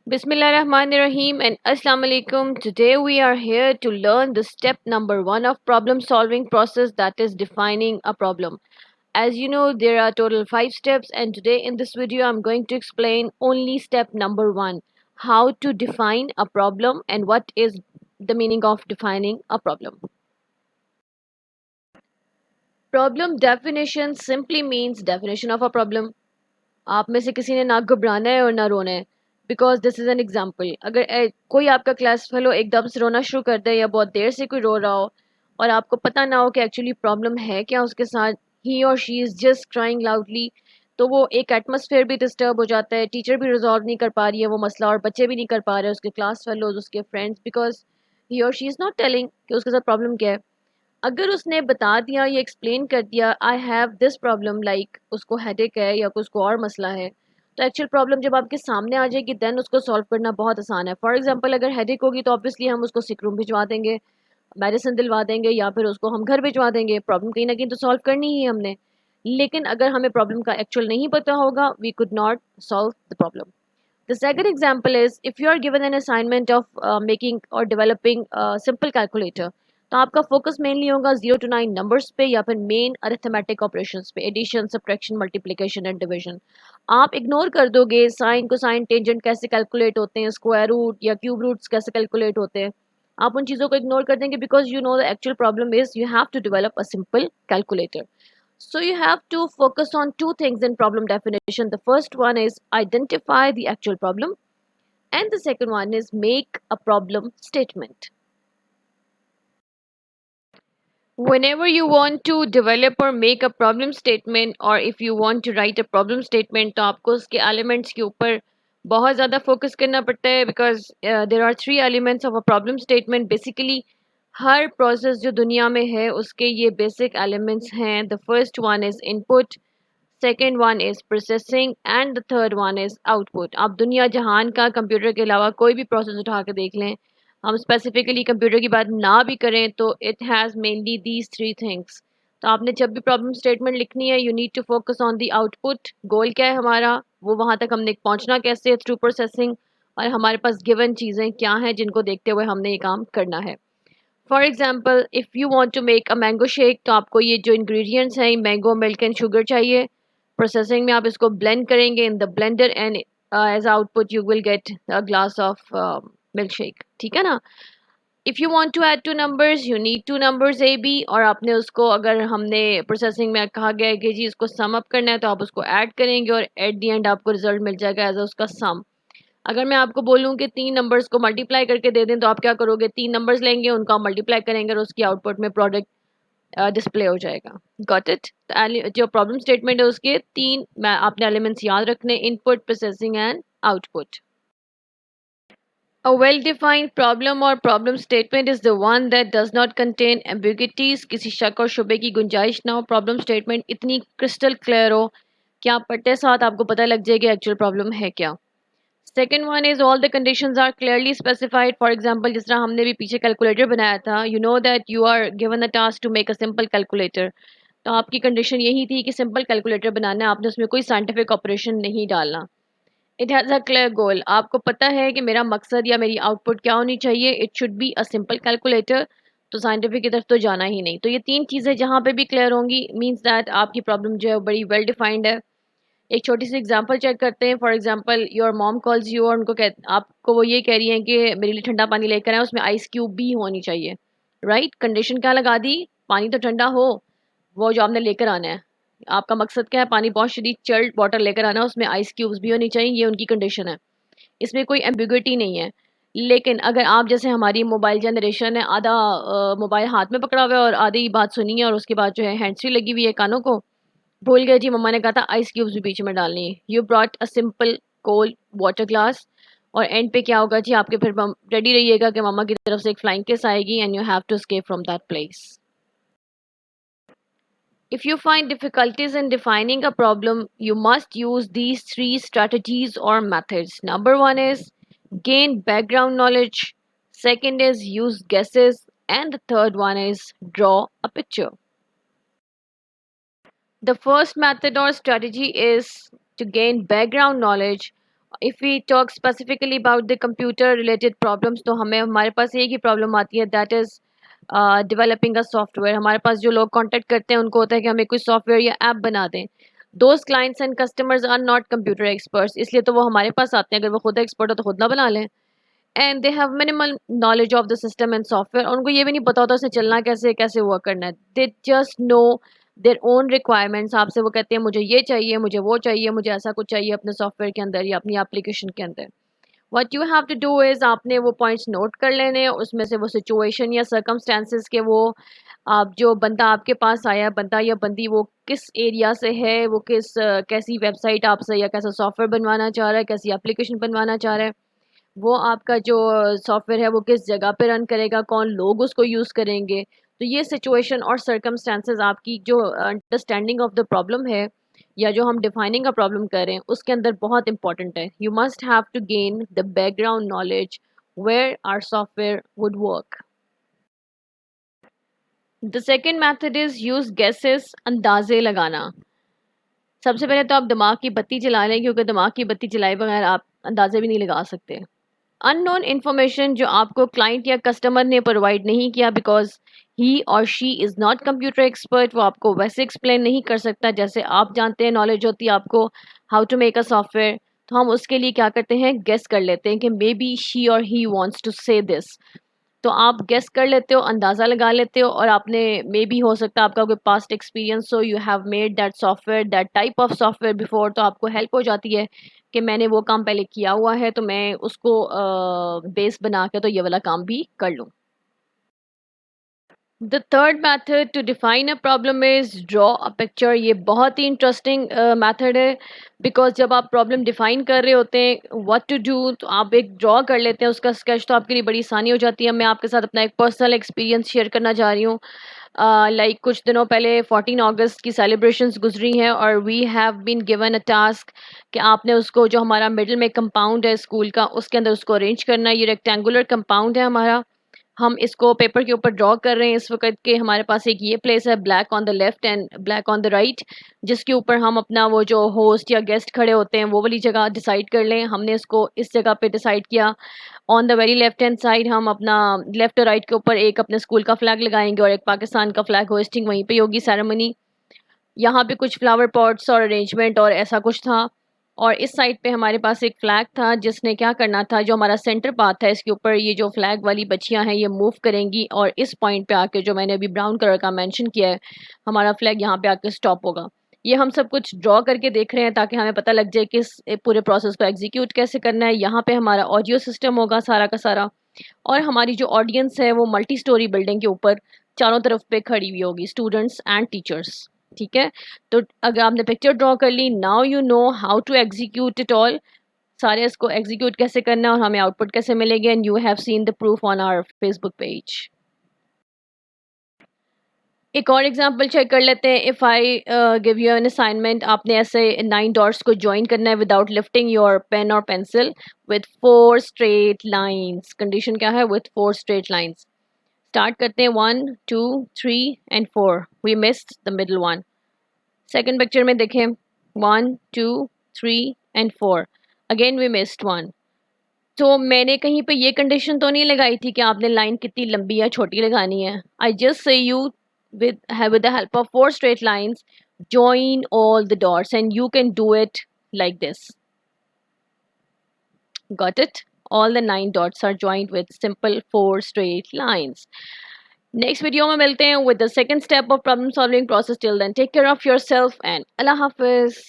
Bismillahirrahmanirrahim and Assalamu alaikum. Today we are here to learn the step number 1 of problem solving process, that is defining a problem. As you know, there are total 5 steps, and today in this video I'm going to explain only step number 1, how to define a problem and what is the meaning of defining a problem. Problem definition simply means definition of a problem. आप में से किसी ने ना घबराना है और ना रोना है, because this is an example. अगर कोई आपका क्लास फेलो एकदम से रोना शुरू कर दे या बहुत देर से कोई रो रहा हो और आपको पता ना हो कि एक्चुअली प्रॉब्लम है क्या उसके साथ, ही और she is just crying loudly, तो वो एक एटमोसफेयर भी डिस्टर्ब हो जाता है, टीचर भी रिजॉल्व नहीं कर पा रही है वो मसला और बच्चे भी नहीं कर पा रहे उसके क्लास फेलोज उसके फ्रेंड्स, बिकॉज ही और शी इज़ नॉट टेलिंग कि उसके साथ प्रॉब्लम क्या है. अगर उसने बता दिया या एक्सप्लेन कर दिया I have this problem, like उसको हेडेक है या उसको और मसला है, तो एक्चुअल प्रॉब्लम जब आपके सामने आ जाएगी देन उसको सॉल्व करना बहुत आसान है. फॉर एग्जांपल अगर हेडेक होगी तो ऑब्वियसली हम उसको सिक रूम भिजवा देंगे, मेडिसिन दिलवा देंगे या फिर उसको हम घर भिजवा देंगे. प्रॉब्लम कहीं ना कहीं तो सॉल्व करनी ही है हमने. लेकिन अगर हमें प्रॉब्लम का एक्चुअल नहीं पता होगा we could not solve the problem. The second example is if you are given an assignment of making or developing a simple calculator, तो आपका फोकस मेनली होगा 0 to 9 नंबर्स पे या फिर मेन अरिथमेटिक ऑपरेशंस पे, addition subtraction multiplication and division. आप ignore कर दोगे साइन कोसाइन टेंजेंट कैसे कैलकुलेट होते हैं, स्क्वायर रूट या क्यूब रूट्स कैसे कैलकुलेट होते हैं, आप उन चीज़ों को इग्नोर कर देंगे because you know the actual problem is you have to develop a simple calculator. So you have to focus on two things in problem definition. The first one is identify the actual problem, and the second one is make a problem statement. Whenever you want to develop or make a problem statement, or if you want to write a problem statement, तो आपको उसके elements के ऊपर बहुत ज़्यादा focus करना पड़ता है because there are three elements of a problem statement. Basically her process जो दुनिया में है उसके ये basic elements हैं. The first one is input, second one is processing and the third one is output. आप दुनिया जहान का कंप्यूटर के अलावा कोई भी प्रोसेस उठा के देख लें, हम स्पेसिफिकली कंप्यूटर की बात ना भी करें तो it has mainly these three things. तो आपने जब भी प्रॉब्लम स्टेटमेंट लिखनी है you need to focus on the output. Goal क्या है हमारा, वो वहाँ तक हमने पहुँचना कैसे थ्रू प्रोसेसिंग, और हमारे पास गिवन चीज़ें क्या हैं जिनको देखते हुए हमने ये काम करना है. For example if you want to make a mango shake, तो आपको ये जो इंग्रेडिएंट्स हैं मैंगो, मिल्क एंड शुगर चाहिए. प्रोसेसिंग में आप इसको ब्लेंड करेंगे in the blender and as output you will get a glass of milk shake. ठीक है ना. If you want to add two numbers you need two numbers A B, और आपने उसको अगर हमने प्रोसेसिंग में कहा गया है कि जी इसको सम अप करना है तो आप उसको ऐड करेंगे और एट दी एंड आपको रिजल्ट मिल जाएगा एज उसका सम. अगर मैं आपको बोलूँ कि 3 नंबर्स को मल्टीप्लाई करके दे दें तो आप क्या करोगे, 3 नंबर्स लेंगे उनका मल्टीप्लाई करेंगे और उसकी आउटपुट में प्रोडक्ट डिस्प्ले हो जाएगा. Got it. जो प्रॉब्लम स्टेटमेंट है उसके तीन मैं आपने एलिमेंट्स याद रखने, input, processing and output. A well-defined problem or problem statement is the one that does not contain ambiguities. किसी शक और शुबे की गुंजाइश ना हो. प्रॉब्लम स्टेटमेंट इतनी क्रिस्टल क्लियर हो कि आप पढ़ते साथ आपको पता लग जाएगा एक्चुअल प्रॉब्लम है क्या. Second one is all the conditions are clearly specified. For example जिस तरह हमने भी पीछे कैलकुलेटर बनाया था, you know that you are given a task to make a simple calculator. तो आपकी कंडीशन यही थी कि सिंपल कैलकुलेटर बनाना है, आपने उसमें कोई साइंटिफिक ऑपरेशन नहीं डालना. It has a clear goal. आपको पता है कि मेरा मकसद या मेरी आउटपुट क्या होनी चाहिए. It should be a simple calculator. तो साइंटिफिक की तरफ तो जाना ही नहीं. तो ये तीन चीज़ें जहाँ पे भी क्लियर होंगी मीन्स दैट आपकी प्रॉब्लम जो है बड़ी वेल डिफाइंड है. एक छोटी सी एग्जांपल चेक करते हैं. For example your mom calls you और उनको आपको वो ये कह रही हैं कि मेरे लिए ठंडा पानी लेकर आए, उसमें आइस क्यूब भी होनी चाहिए. राइट. कंडीशन क्या लगा दी, पानी तो ठंडा हो, वो जो आपने लेकर आना है. आपका मकसद क्या है, पानी बहुत शदीद चिल्ड वाटर लेकर आना, उसमें आइस क्यूब्स भी होनी चाहिए, ये उनकी कंडीशन है. इसमें कोई एम्बिग्विटी नहीं है. लेकिन अगर आप जैसे हमारी मोबाइल जनरेशन है, आधा मोबाइल हाथ में पकड़ा हुआ है और आधी बात सुनी है और उसके बाद जो है हैंड्स फ्री लगी हुई है कानों को, भूल गए जी मम्मा ने कहा था आइस क्यूब्स भी बीच में डालनी है. You brought a simple cold water glass, और एंड पे क्या होगा जी, आपके फिर रेडी रहिएगा कि मम्मा की तरफ से एक फ्लाइंग किस आएगी and you have to escape from that place. If you find difficulties in defining a problem, you must use these three strategies or methods. Number one is gain background knowledge, second is use guesses, and the third one is draw a picture. The first method or strategy is to gain background knowledge, if we talk specifically about the computer related problems, तो हमें हमारे पास एक ही problem आती है, that is developing a software. हमारे पास जो लोग कांटेक्ट करते हैं उनको होता है कि हमें कोई सॉफ्टवेयर या ऐप बना दें। Those clients and customers are not computer experts, इसलिए तो वो हमारे पास आते हैं। अगर वो खुद एक्सपर्ट हो तो खुद ना बना लें। And they have minimal knowledge of the system and software, और उनको ये भी नहीं पता होता उसे चलना कैसे, कैसे वर्क करना है। They just know their own requirements. आपसे वो कहते हैं मुझे ये चाहिए, मुझे वो चाहिए, मुझे ऐसा कुछ चाहिए अपने सॉफ्टवेयर के अंदर या अपनी एप्लीकेशन के अंदर। What you have to do is, आपने वो पॉइंट्स नोट कर लेने हैं, उसमें से वो सिचुएशन या सर्कमस्टेंसेस के वो आप जो बंदा आपके पास आया, बंदा या बंदी, वो किस एरिया से है, वो कैसी वेबसाइट आपसे या कैसा सॉफ्टवेयर बनवाना चाह रहा है, कैसी एप्लीकेशन बनवाना चाह रहा है, वो आपका जो सॉफ्टवेयर है वो किस जगह पे रन करेगा, कौन लोग उसको यूज़ करेंगे। तो ये सिचुएशन और सर्कमस्टेंसेस आपकी जो अंडरस्टैंडिंग ऑफ द प्रॉब्लम है या जो हम डिफाइनिंग का प्रॉब्लम कर रहे हैं उसके अंदर बहुत इंपॉर्टेंट है। You must have to gain the background knowledge where our software would work. The second method is use guesses, अंदाजे लगाना। सबसे पहले तो आप दिमाग की बत्ती जला लें, क्योंकि दिमाग की बत्ती जलाए बगैर आप अंदाजे भी नहीं लगा सकते। अननोन इन्फॉर्मेशन जो आपको क्लाइंट या कस्टमर ने प्रोवाइड नहीं किया, बिकॉज ही और she is not computer expert, वो आपको वैसे एक्सप्लेन नहीं कर सकता जैसे आप जानते हैं, नॉलेज होती है आपको how to make a software. तो हम उसके लिए क्या करते हैं, गेस कर लेते हैं कि मे बी शी और ही वॉन्ट्स टू से दिस। तो आप गेस कर लेते हो, अंदाज़ा लगा लेते हो, और आपने मे बी हो सकता है आपका कोई पास्ट एक्सपीरियंस हो, you have made that software, that type of software before, तो आपको हेल्प हो जाती है कि मैंने वो काम पहले किया हुआ है, तो मैं उसको बेस बना के तो ये वाला काम भी कर लूँ। The third method to define a problem is draw a picture. ये बहुत ही इंटरेस्टिंग मैथड है, बिकॉज जब आप प्रॉब्लम डिफाइन कर रहे होते हैं व्हाट टू डू, तो आप एक ड्रॉ कर लेते हैं उसका स्केच, तो आपके लिए बड़ी आसानी हो जाती है। मैं आपके साथ अपना एक पर्सनल एक्सपीरियंस शेयर करना चाह रही हूँ। लाइक कुछ दिनों पहले 14 अगस्त की सेलिब्रेशंस गुजरी हैं, और we have been given a task कि आपने उसको, जो हमारा मिडिल में कंपाउंड है स्कूल का, उसके अंदर उसको अरेंज करना है। ये रेक्टेंगुलर कंपाउंड है हमारा, हम इसको पेपर के ऊपर ड्रॉ कर रहे हैं इस वक्त के। हमारे पास एक ये प्लेस है, black on the left and black on the right, जिसके ऊपर हम अपना वो जो होस्ट या गेस्ट खड़े होते हैं वो वाली जगह डिसाइड कर लें। हमने इसको इस जगह पे डिसाइड किया। On the very left hand side हम अपना लेफ्ट और राइट के ऊपर एक अपने स्कूल का फ्लैग लगाएंगे और एक पाकिस्तान का फ्लैग, होस्टिंग वहीं पे होगी सेरेमनी। यहाँ पे कुछ फ्लावर पॉट्स और अरेंजमेंट और ऐसा कुछ था। और इस साइड पे हमारे पास एक फ्लैग था, जिसने क्या करना था, जो हमारा सेंटर पाथ है इसके ऊपर ये जो फ्लैग वाली बच्चियां हैं ये मूव करेंगी, और इस पॉइंट पे आके, जो मैंने अभी ब्राउन कलर का मेंशन किया है, हमारा फ्लैग यहाँ पे आके स्टॉप होगा। ये हम सब कुछ ड्रॉ करके देख रहे हैं ताकि हमें पता लग जाए कि इस पूरे प्रोसेस को एग्जीक्यूट कैसे करना है। यहाँ पे हमारा ऑडियो सिस्टम होगा सारा का सारा, और हमारी जो ऑडियंस है वो मल्टी स्टोरी बिल्डिंग के ऊपर चारों तरफ पे खड़ी हुई होगी, स्टूडेंट्स एंड टीचर्स। ठीक है, तो अगर आपने पिक्चर ड्रॉ कर ली, now you know how to execute it all. सारे इसको एग्जीक्यूट कैसे करना है और हमें आउटपुट कैसे मिलेगी, and you have seen the proof on our Facebook page. एक और एग्जांपल चेक कर लेते हैं। If I give you an assignment, आपने ऐसे 9 डॉट्स को ज्वाइन करना है विदाउट लिफ्टिंग योर पेन और pencil with 4 straight lines. Condition क्या है, विथ 4 स्ट्रेट लाइंस। स्टार्ट करते हैं, 1 2 3 and 4। We missed the middle one. Second picture में देखें, 1 2 3 and 4, again we missed one. तो मैंने कहीं पे ये कंडीशन तो नहीं लगाई थी कि आपने लाइन कितनी लंबी या छोटी लगानी है। I just say you with the help of 4 straight lines, join all the dots, and you can do it like this. Got it? All the 9 dots are joined with simple 4 straight lines. Next video में मिलते हैं with the second step of problem solving process. Till then, take care of yourself and Allah Hafiz.